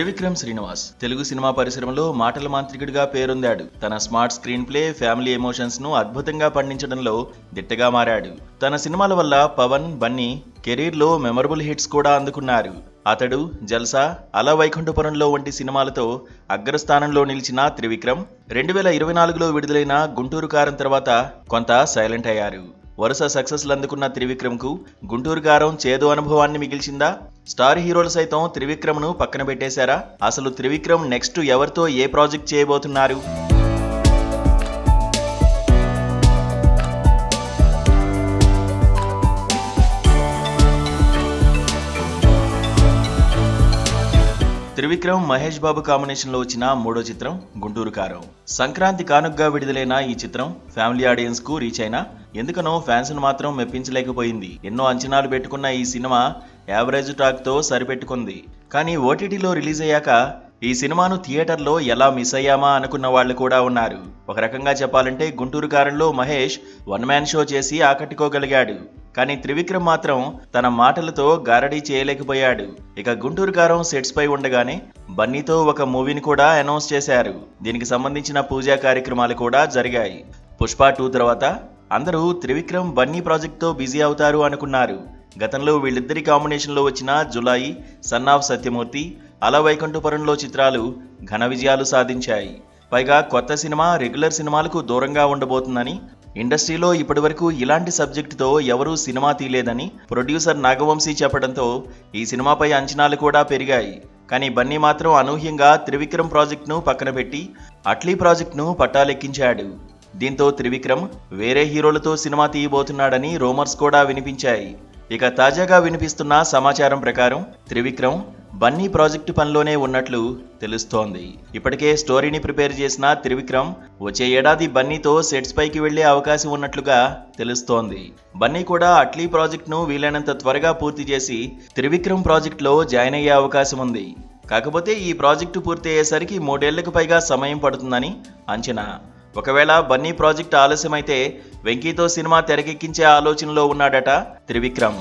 Trivikram Srinivas Telugu cinema పరిశ్రమలో మాటల మాంత్రికుడిగా పేరొందాడు. తన smart screen play, family emotions ను అద్భుతంగా పండించడంలో దిట్టగా మారాడు. తన సినిమాల వల్ల పవన్, బన్నీ కెరీర్ లో మెమరబుల్ హిట్స్ కూడా అందుకున్నారు. అతడు, జల్సా, అల వైకుంఠపురంలో వంటి సినిమాలతో అగ్రస్థానంలో నిలిచిన త్రివిక్రమ్ 2024లో విడుదలైన గుంటూరు కారం తర్వాత కొంత సైలెంట్ అయ్యారు. వరుస సక్సెస్లు అందుకున్న త్రివిక్రమ్ కు గుంటూరు కారం చేదు అనుభవాన్ని మిగిల్చిందా? స్టార్ హీరోలు సైతం త్రివిక్రమ్ ను పక్కన పెట్టేశారా? అసలు త్రివిక్రమ్ నెక్స్ట్ ఎవరితో ఏ ప్రాజెక్ట్ చేయబోతున్నారు? త్రివిక్రమ్, మహేష్ బాబు కాంబినేషన్ లో వచ్చిన మూడో చిత్రం గుంటూరు కారం. సంక్రాంతి కానుకగా విడుదలైన ఈ చిత్రం ఫ్యామిలీ ఆడియన్స్ కు రీచ్ అయినా ఎందుకనో ఫ్యాన్స్ ను మాత్రం మెప్పించలేకపోయింది. ఎన్నో అంచనాలు పెట్టుకున్న ఈ సినిమా యావరేజ్ టాక్ తో సరిపెట్టుకుంది. కానీ ఓటీటీలో రిలీజ్ అయ్యాక ఈ సినిమాను థియేటర్లో ఎలా మిస్ అయ్యామా అనుకున్న వాళ్ళు కూడా ఉన్నారు. ఒక రకంగా చెప్పాలంటే గుంటూరు కారంలో మహేష్ వన్ మ్యాన్ షో చేసి ఆకట్టుకోగలిగాడు. కానీ త్రివిక్రమ్ మాత్రం తన మాటలతో గారడీ చేయలేకపోయాడు. ఇక గుంటూరు కారం సెట్స్ పై ఉండగానే బన్నీతో ఒక మూవీని కూడా అనౌన్స్ చేశారు. దీనికి సంబంధించిన పూజా కార్యక్రమాలు కూడా జరిగాయి. పుష్ప 2 తర్వాత అందరూ త్రివిక్రమ్, బన్నీ ప్రాజెక్ట్ తో బిజీ అవుతారు అనుకున్నారు. గతంలో వీళ్ళిద్దరి కాంబినేషన్లో వచ్చిన జులాయి, సన్ ఆఫ్ సత్యమూర్తి, అల వైకుంఠపురంలో చిత్రాలు ఘన విజయాలు సాధించాయి. పైగా కొత్త సినిమా రెగ్యులర్ సినిమాలకు దూరంగా ఉండబోతుందని, ఇండస్ట్రీలో ఇప్పటివరకు ఇలాంటి సబ్జెక్టుతో ఎవరూ సినిమా తీయలేదని ప్రొడ్యూసర్ నాగవంశీ చెప్పడంతో ఈ సినిమాపై అంచనాలు కూడా పెరిగాయి. కానీ బన్నీ మాత్రం అనూహ్యంగా త్రివిక్రమ్ ప్రాజెక్టును పక్కన పెట్టి అట్లీ ప్రాజెక్టును పట్టాలెక్కించాడు. దీంతో త్రివిక్రమ్ వేరే హీరోలతో సినిమా తీయబోతున్నాడని రూమర్స్ కూడా వినిపించాయి. ఇక తాజాగా వినిపిస్తున్న సమాచారం ప్రకారం త్రివిక్రమ్ బన్నీ ప్రాజెక్టు పనిలోనే ఉన్నట్లు తెలుస్తోంది. ఇప్పటికే స్టోరీని ప్రిపేర్ చేసిన త్రివిక్రమ్ వచ్చే ఏడాది బన్నీతో సెట్స్ పైకి వెళ్లే అవకాశం ఉన్నట్లుగా తెలుస్తోంది. బన్నీ కూడా అట్లీ ప్రాజెక్టును వీలైనంత త్వరగా పూర్తి చేసి త్రివిక్రమ్ ప్రాజెక్టులో జాయిన్ అయ్యే అవకాశం ఉంది. కాకపోతే ఈ ప్రాజెక్టు పూర్తి అయ్యేసరికి 3 ఏళ్లకు పైగా సమయం పడుతుందని అంచనా. ఒకవేళ బన్నీ ప్రాజెక్ట్ ఆలస్యమైతే వెంకీతో సినిమా తెరకెక్కించే ఆలోచనలో ఉన్నాడట త్రివిక్రమ్.